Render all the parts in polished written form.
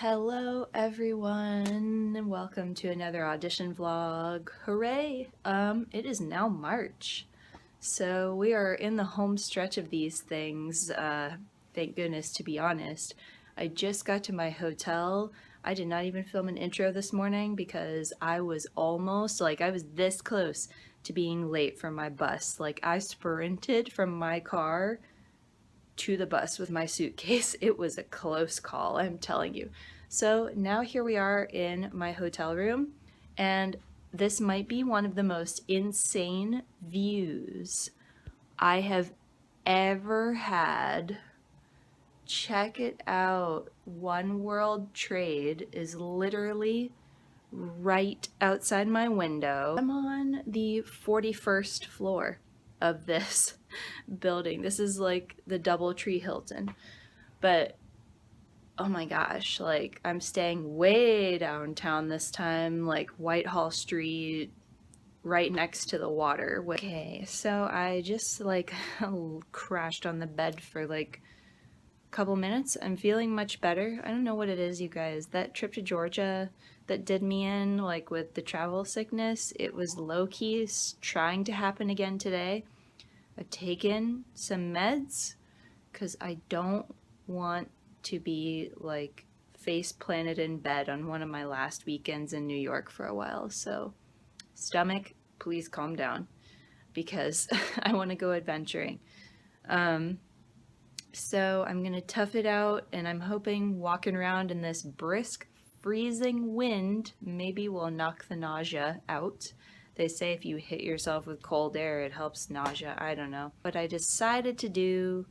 Hello everyone, welcome to another audition vlog. Hooray! It is now March, so we are in the home stretch of these things, thank goodness, to be honest. I just got to my hotel. I did not even film an intro this morning because I was almost, I was this close to being late for my bus. I sprinted from my car to the bus with my suitcase. It was a close call, I'm telling you. So now here we are in my hotel room, and this might be one of the most insane views I have ever had. Check it out. One World Trade is literally right outside my window. I'm on the 41st floor of this building. This is like the DoubleTree Hilton, but oh my gosh, I'm staying way downtown this time, Whitehall Street, right next to the water. Okay, so I just crashed on the bed for a couple minutes. I'm feeling much better. I don't know what it is, you guys. That trip to Georgia that did me in, with the travel sickness, it was low-key trying to happen again today. I've taken some meds because I don't want to be face planted in bed on one of my last weekends in New York for a while. So stomach, please calm down because I want to go adventuring. So I'm gonna tough it out, and I'm hoping walking around in this brisk freezing wind maybe will knock the nausea out. They say if you hit yourself with cold air, it helps nausea. I don't know. What I decided to do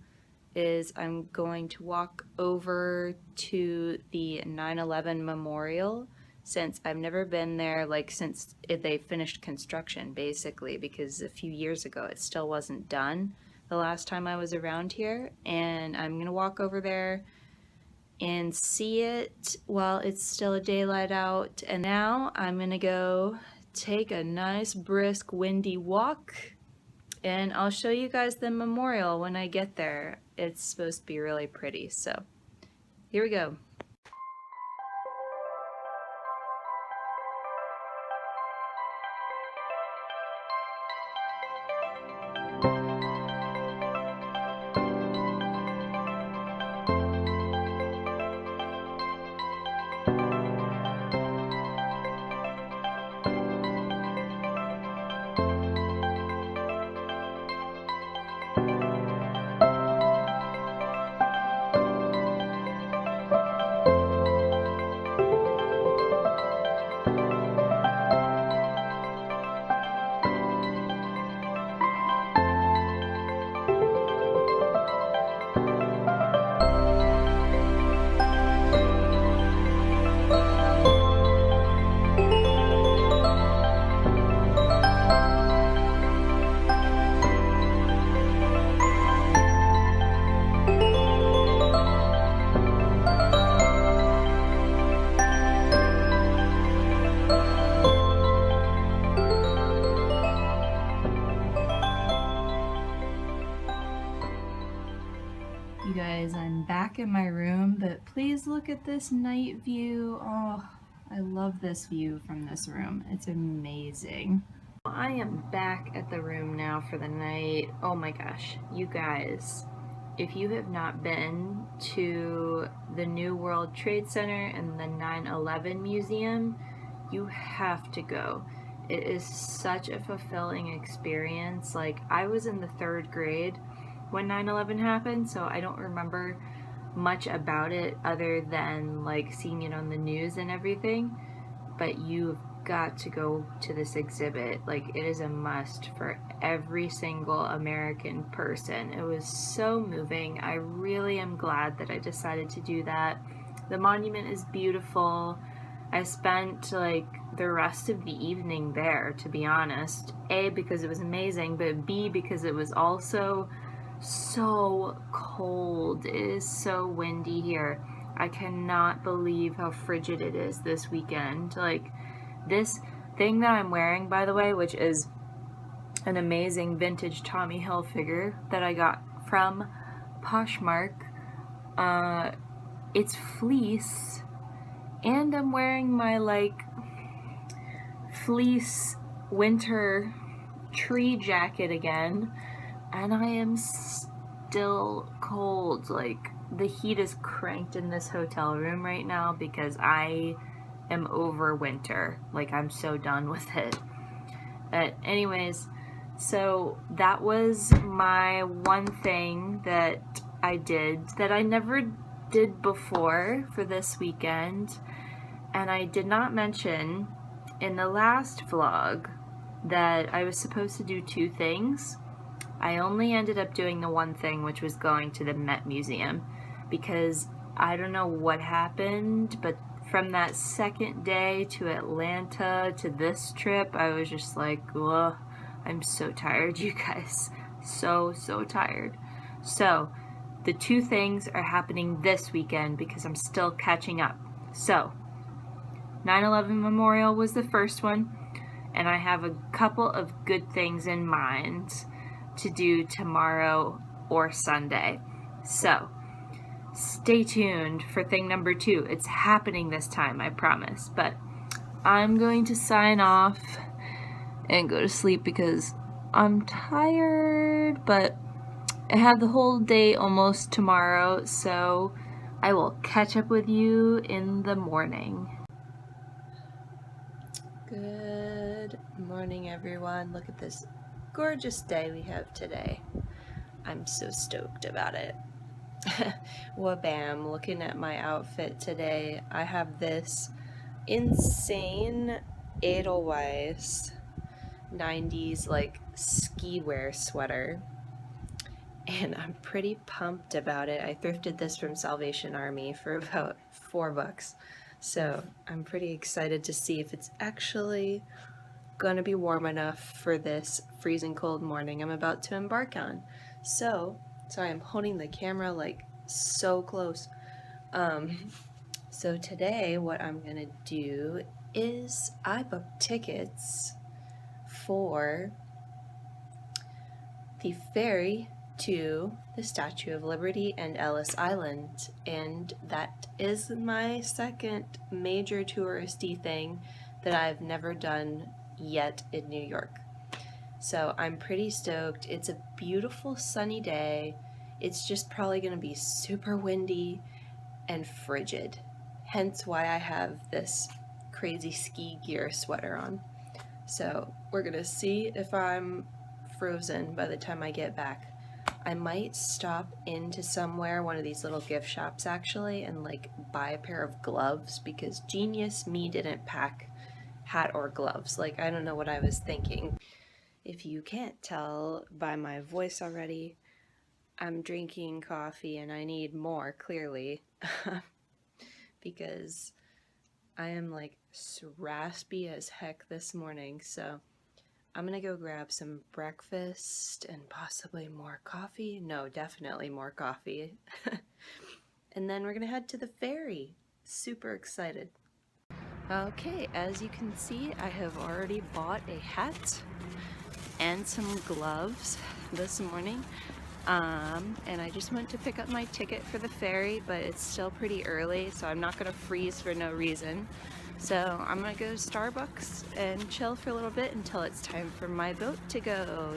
is I'm going to walk over to the 9/11 memorial, since I've never been there since they finished construction, basically, because a few years ago it still wasn't done the last time I was around here. And I'm gonna walk over there and see it while it's still daylight out. And now I'm gonna go take a nice brisk windy walk, and I'll show you guys the memorial when I get there. It's supposed to be really pretty, so here we go. You guys, I'm back in my room, but please look at this night view. Oh, I love this view from this room. It's amazing. I am back at the room now for the night. Oh my gosh, you guys, if you have not been to the New World Trade Center and the 9/11 Museum, you have to go. It is such a fulfilling experience. I was in the 3rd grade when 9/11 happened, so I don't remember much about it other than seeing it on the news and everything, but you've got to go to this exhibit. It is a must for every single American person. It was so moving. I really am glad that I decided to do that. The monument is beautiful. I spent the rest of the evening there, to be honest. A, because it was amazing, but B, because it was also so cold. It is so windy here. I cannot believe how frigid it is this weekend. This thing that I'm wearing, by the way, which is an amazing vintage Tommy Hilfiger that I got from Poshmark, it's fleece And I'm wearing my like fleece winter tree jacket again, and I am still cold. Like, the heat is cranked in this hotel room right now because I am over winter. Like, I'm so done with it. But anyways, so that was my one thing that I did that I never did before for this weekend. And I did not mention in the last vlog that I was supposed to do 2 things. I only ended up doing the one thing, which was going to the Met Museum, because I don't know what happened, but from that second day to Atlanta to this trip, I was just like, ugh, I'm so tired, you guys. So tired. So the 2 things are happening this weekend because I'm still catching up. So 9/11 Memorial was the first one, and I have a couple of good things in mind to do tomorrow or Sunday. So stay tuned for thing number 2. It's happening this time, I promise. But I'm going to sign off and go to sleep because I'm tired, but I have the whole day almost tomorrow, so I will catch up with you in the morning. Good morning, everyone. Look at this gorgeous day we have today. I'm so stoked about it. Wabam, looking at my outfit today, I have this insane Edelweiss 90s like ski wear sweater, and I'm pretty pumped about it. I thrifted this from Salvation Army for about $4. So I'm pretty excited to see if it's actually gonna be warm enough for this freezing cold morning I'm about to embark on. So, sorry, I'm holding the camera like so close. So today what I'm gonna do is I booked tickets for the ferry to the Statue of Liberty and Ellis Island, and that is my second major touristy thing that I've never done yet in New York. So I'm pretty stoked. It's a beautiful sunny day. It's just probably going to be super windy and frigid, hence why I have this crazy ski gear sweater on. So we're going to see if I'm frozen by the time I get back. I might stop into somewhere, one of these little gift shops actually, and like buy a pair of gloves, because genius me didn't pack hat or gloves. Like, I don't know what I was thinking. If you can't tell by my voice already, I'm drinking coffee and I need more, clearly, because I am like raspy as heck this morning. So I'm gonna go grab some breakfast and possibly more coffee. No, definitely more coffee. And then we're gonna head to the ferry. Super excited. Okay, as you can see, I have already bought a hat and some gloves this morning. And I just went to pick up my ticket for the ferry, but it's still pretty early, so I'm not gonna freeze for no reason. So I'm gonna go to Starbucks and chill for a little bit until it's time for my boat to go.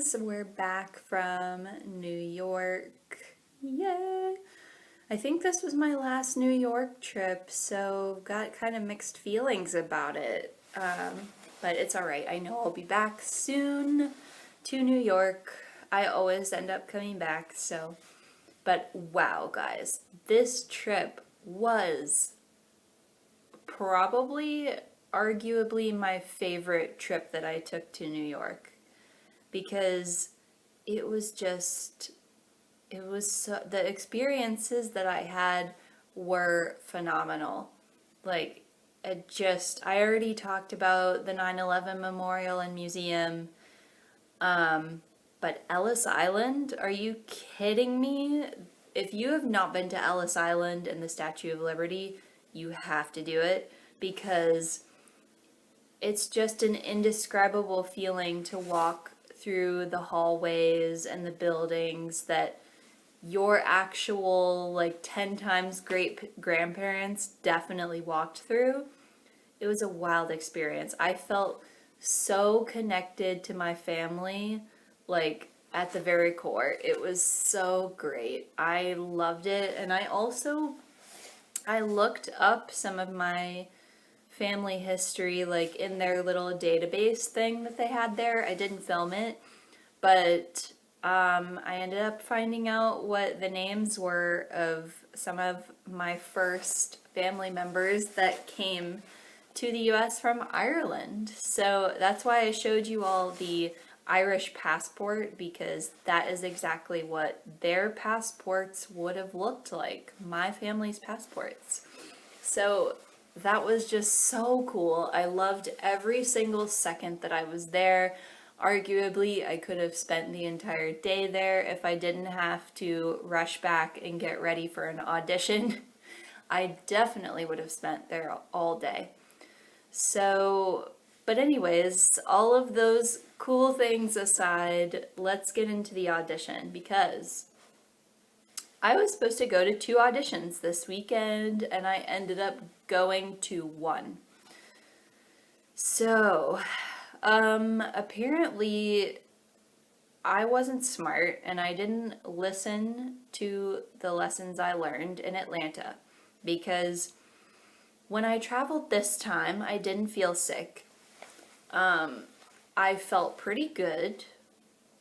guys, we're back from New York. Yay! I think this was my last New York trip, so got kind of mixed feelings about it. But it's alright. I know I'll be back soon to New York. I always end up coming back, so. But wow, guys, this trip was probably, arguably, my favorite trip that I took to New York. Because it was so, the experiences that I had were phenomenal. Like, I already talked about the 9/11 Memorial and Museum, but Ellis Island, are you kidding me? If you have not been to Ellis Island and the Statue of Liberty, you have to do it, because it's just an indescribable feeling to walk through the hallways and the buildings that your actual, like, 10 times great grandparents definitely walked through. It was a wild experience. I felt so connected to my family, like, at the very core. It was so great. I loved it. And I looked up some of my family history, like, in their little database thing that they had there. I didn't film it, but I ended up finding out what the names were of some of my first family members that came to the US from Ireland. So that's why I showed you all the Irish passport, because that is exactly what their passports would have looked like, my family's passports. So that was just so cool. I loved every single second that I was there. Arguably, I could have spent the entire day there if I didn't have to rush back and get ready for an audition. I definitely would have spent there all day. So, but anyways, all of those cool things aside, let's get into the audition, because I was supposed to go to 2 auditions this weekend, and I ended up going to 1. So, apparently I wasn't smart, and I didn't listen to the lessons I learned in Atlanta, because when I traveled this time, I didn't feel sick. I felt pretty good,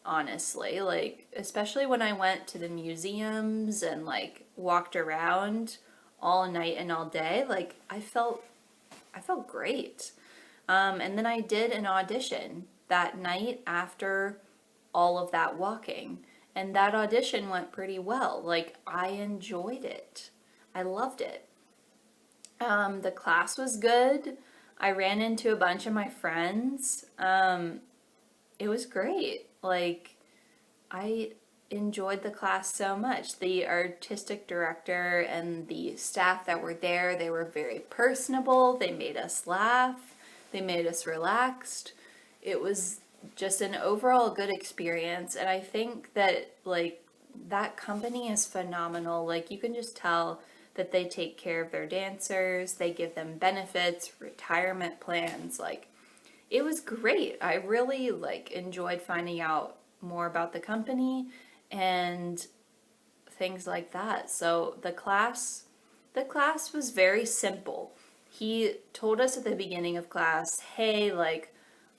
honestly, like, especially when I went to the museums and, like, walked around all night and all day. Like, I felt great. And then I did an audition that night after all of that walking, and that audition went pretty well. Like, I enjoyed it. I loved it. The class was good. I ran into a bunch of my friends. It was great. Like, I enjoyed the class so much. The artistic director and the staff that were there, they were very personable. They made us laugh. They made us relaxed. It was just an overall good experience. And I think that, like, that company is phenomenal. Like, you can just tell that they take care of their dancers. They give them benefits, retirement plans. Like, it was great. I really, like, enjoyed finding out more about the company and things like that. So the class was very simple. He told us at the beginning of class, hey, like,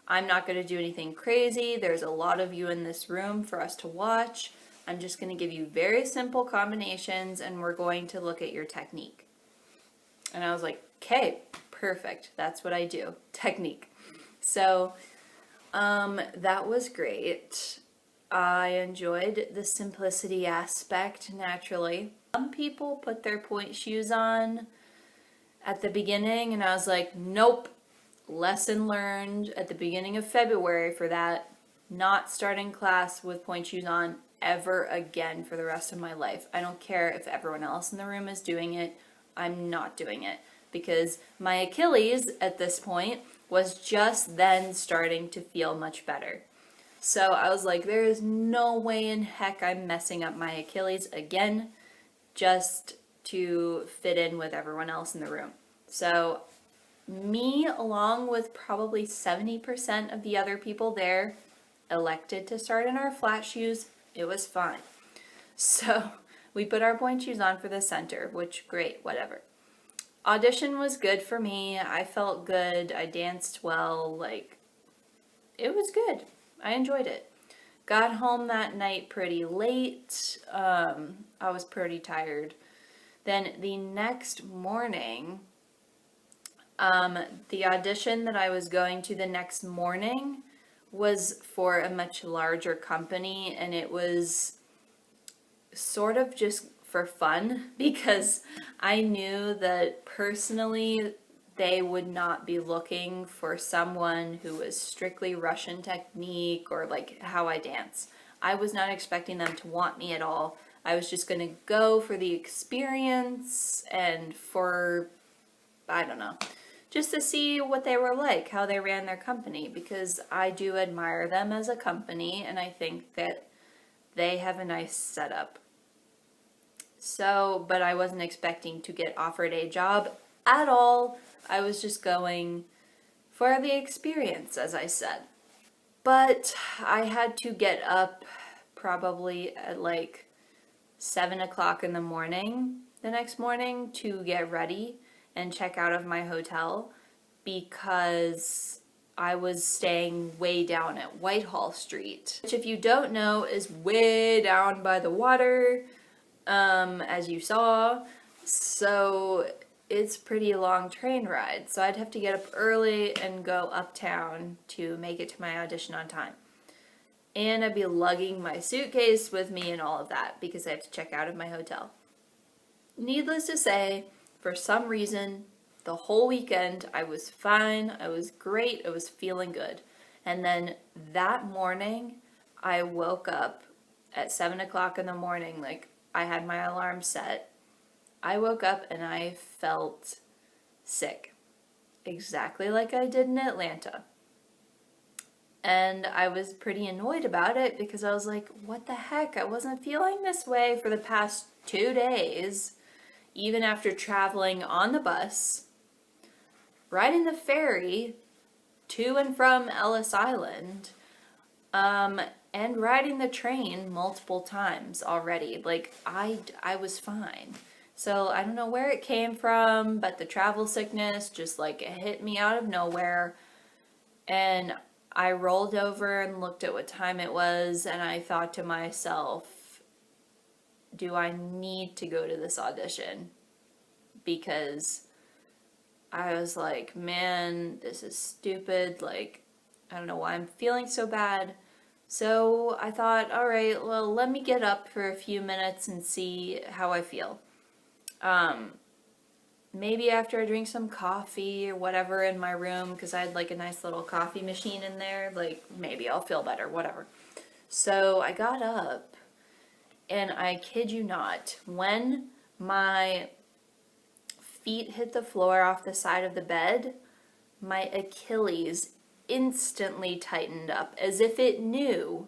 I'm not going to do anything crazy. There's a lot of you in this room for us to watch. I'm just going to give you very simple combinations, and we're going to look at your technique. And I was like, okay, perfect. That's what I do, technique. So that was great. I enjoyed the simplicity aspect, naturally. Some people put their point shoes on at the beginning, and I was like, nope. Lesson learned at the beginning of February for that. Not starting class with point shoes on ever again for the rest of my life. I don't care if everyone else in the room is doing it. I'm not doing it, because my Achilles at this point was just then starting to feel much better. So I was like, there is no way in heck I'm messing up my Achilles again just to fit in with everyone else in the room. So me, along with probably 70% of the other people there, elected to start in our flat shoes, it was fine. So we put our point shoes on for the center, which great, whatever. Audition was good for me. I felt good. I danced well. Like, it was good. I enjoyed it. Got home that night pretty late. I was pretty tired. Then the next morning, the audition that I was going to the next morning was for a much larger company, and it was sort of just for fun because I knew that personally they would not be looking for someone who was strictly Russian technique or like how I dance. I was not expecting them to want me at all. I was just going to go for the experience and for, I don't know, just to see what they were like, how they ran their company, because I do admire them as a company and I think that they have a nice setup. So, but I wasn't expecting to get offered a job at all. I was just going for the experience, as I said. But I had to get up probably at like 7 o'clock in the morning the next morning to get ready and check out of my hotel because I was staying way down at Whitehall Street, which if you don't know is way down by the water, as you saw. So it's a pretty long train ride. So I'd have to get up early and go uptown to make it to my audition on time. And I'd be lugging my suitcase with me and all of that because I have to check out of my hotel. Needless to say, for some reason, the whole weekend I was fine, I was great, I was feeling good. And then that morning, I woke up at 7 o'clock in the morning, like I had my alarm set. I woke up and I felt sick, exactly like I did in Atlanta. And I was pretty annoyed about it because I was like, what the heck? I wasn't feeling this way for the past 2 days, even after traveling on the bus, riding the ferry to and from Ellis Island, and riding the train multiple times already. Like, I was fine. So I don't know where it came from, but the travel sickness just like it hit me out of nowhere. And I rolled over and looked at what time it was, and I thought to myself, do I need to go to this audition? Because I was like, man, this is stupid. Like, I don't know why I'm feeling so bad. So I thought, all right, well, let me get up for a few minutes and see how I feel. Maybe after I drink some coffee or whatever in my room, because I had like a nice little coffee machine in there, like maybe I'll feel better, whatever. So I got up, and I kid you not, when my feet hit the floor off the side of the bed, my Achilles instantly tightened up as if it knew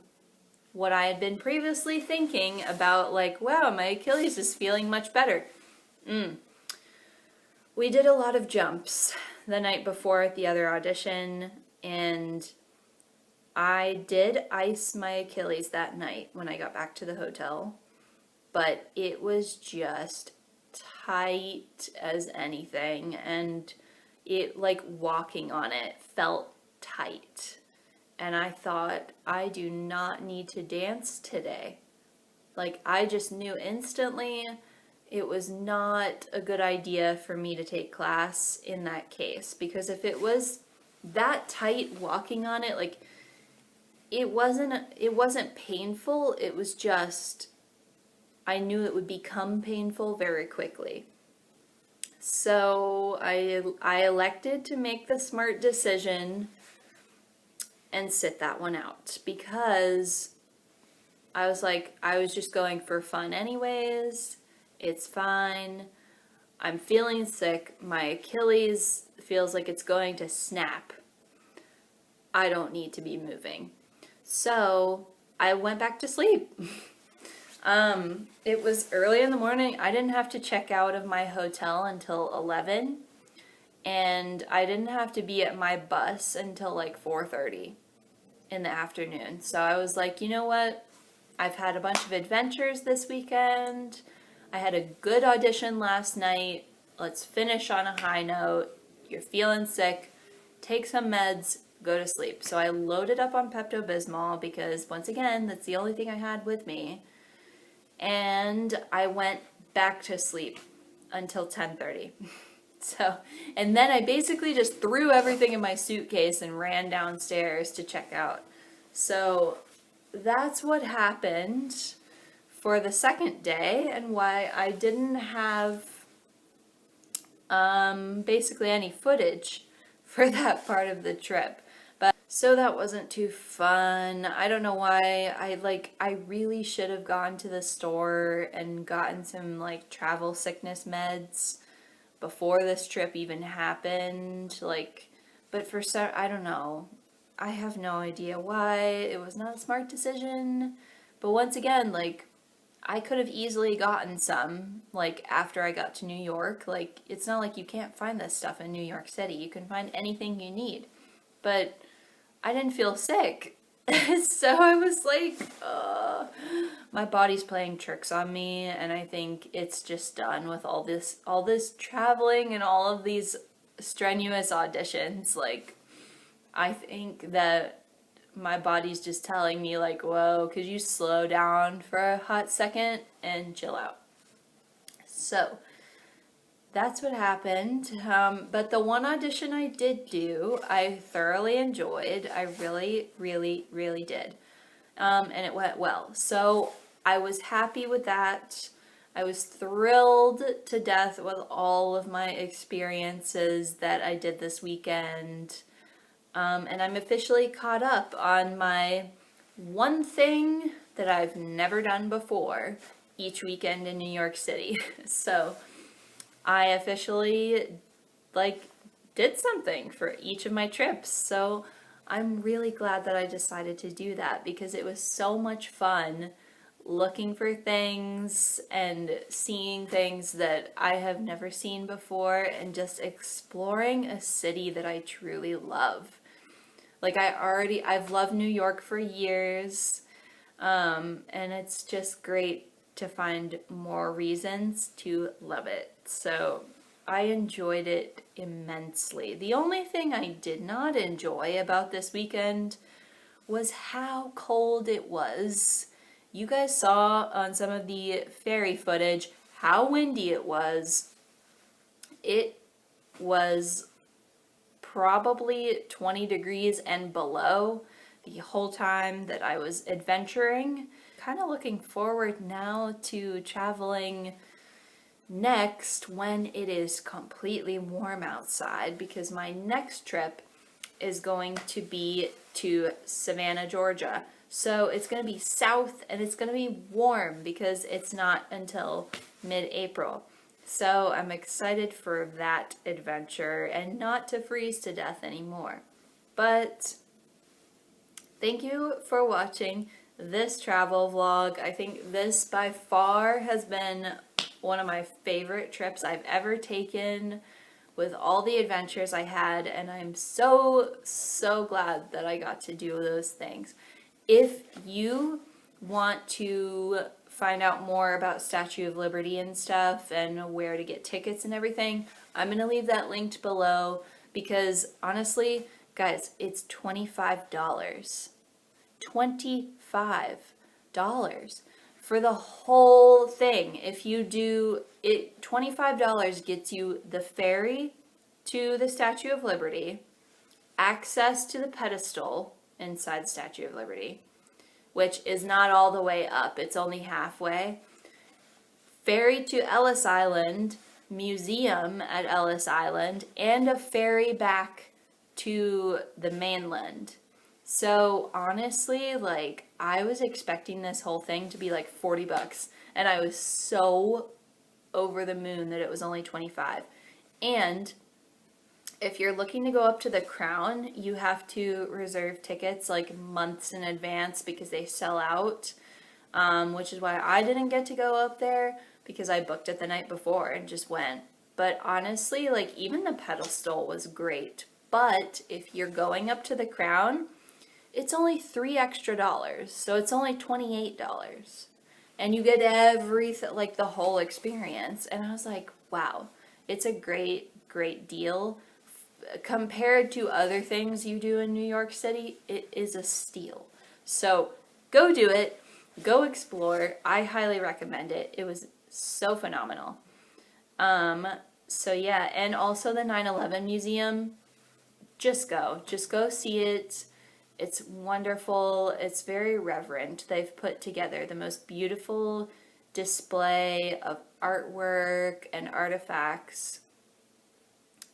what I had been previously thinking about, like, wow, my Achilles is feeling much better. We did a lot of jumps the night before at the other audition, and I did ice my Achilles that night when I got back to the hotel, but it was just tight as anything, and it, like, walking on it felt tight. And I thought, I do not need to dance today. Like, I just knew instantly it was not a good idea for me to take class in that case, because if it was that tight walking on it, like, it wasn't painful, it was just, I knew it would become painful very quickly. So I elected to make the smart decision and sit that one out, because I was like, I was just going for fun anyways. It's fine. I'm feeling sick. My Achilles feels like it's going to snap. I don't need to be moving. So I went back to sleep. It was early in the morning. I didn't have to check out of my hotel until 11. And I didn't have to be at my bus until like 4:30. in the afternoon. So I was like, you know what? I've had a bunch of adventures this weekend. I had a good audition last night. Let's finish on a high note. You're feeling sick. Take some meds, go to sleep. So I loaded up on Pepto-Bismol because, once again, that's the only thing I had with me. And I went back to sleep until 10:30. So, and then I basically just threw everything in my suitcase and ran downstairs to check out. So that's what happened for the second day and why I didn't have basically any footage for that part of the trip. But so that wasn't too fun. I don't know why. I really should have gone to the store and gotten some like travel sickness meds before this trip even happened, but for some, I don't know. I have no idea why. It was not a smart decision. But once again, I could have easily gotten some, after I got to New York. It's not like you can't find this stuff in New York City. You can find anything you need. But I didn't feel sick. So I was like, my body's playing tricks on me, and I think it's just done with all this traveling and all of these strenuous auditions. I think that my body's just telling me whoa, could you slow down for a hot second and chill out? So that's what happened. But the one audition I did do, I thoroughly enjoyed. I really, really, really did. And it went well. So I was happy with that. I was thrilled to death with all of my experiences that I did this weekend. And I'm officially caught up on my one thing that I've never done before each weekend in New York City. So I officially did something for each of my trips. So I'm really glad that I decided to do that because it was so much fun looking for things and seeing things that I have never seen before and just exploring a city that I truly love. I've loved New York for years, and it's just great to find more reasons to love it. So I enjoyed it immensely. The only thing I did not enjoy about this weekend was how cold it was. You guys saw on some of the ferry footage how windy it was. It was probably 20 degrees and below the whole time that I was adventuring. Kind of looking forward now to traveling next when it is completely warm outside, because my next trip is going to be to Savannah, Georgia. So it's going to be south and it's going to be warm because it's not until mid-April. So I'm excited for that adventure and not to freeze to death anymore. But thank you for watching this travel vlog. I think this by far has been one of my favorite trips I've ever taken with all the adventures I had, and I'm so glad that I got to do those things. If you want to find out more about Statue of Liberty and stuff and where to get tickets and everything, I'm going to leave that linked below because honestly, guys, it's $25. $25 for the whole thing. If you do it, $25 gets you the ferry to the Statue of Liberty, access to the pedestal inside the Statue of Liberty, which is not all the way up, it's only halfway, ferry to Ellis Island, museum at Ellis Island, and a ferry back to the mainland. So honestly, I was expecting this whole thing to be $40, and I was so over the moon that it was only 25. And if you're looking to go up to the Crown, you have to reserve tickets months in advance because they sell out, which is why I didn't get to go up there because I booked it the night before and just went. But honestly, even the pedestal was great. But if you're going up to the Crown, it's only $3 extra, so it's only $28. And you get everything, like the whole experience. And I was like, wow, it's a great deal. Compared to other things you do in New York City, it is a steal. So go do it. Go explore. I highly recommend it. It was so phenomenal. So yeah, and also the 9/11 museum, just go see it. It's wonderful. It's very reverent. They've put together the most beautiful display of artwork and artifacts,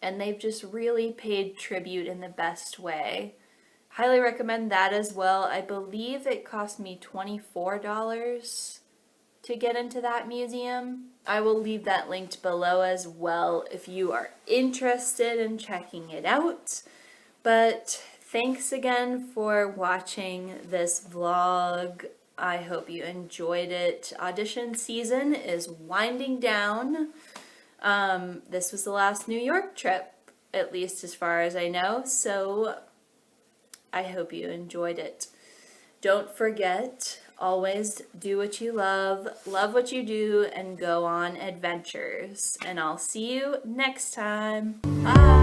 and they've just really paid tribute in the best way. Highly recommend that as well. I believe it cost me $24 to get into that museum. I will leave that linked below as well if you are interested in checking it out. But thanks again for watching this vlog. I hope you enjoyed it. Audition season is winding down. This was the last New York trip, at least as far as I know, so I hope you enjoyed it. Don't forget, always do what you love what you do, and go on adventures. And I'll see you next time. Bye!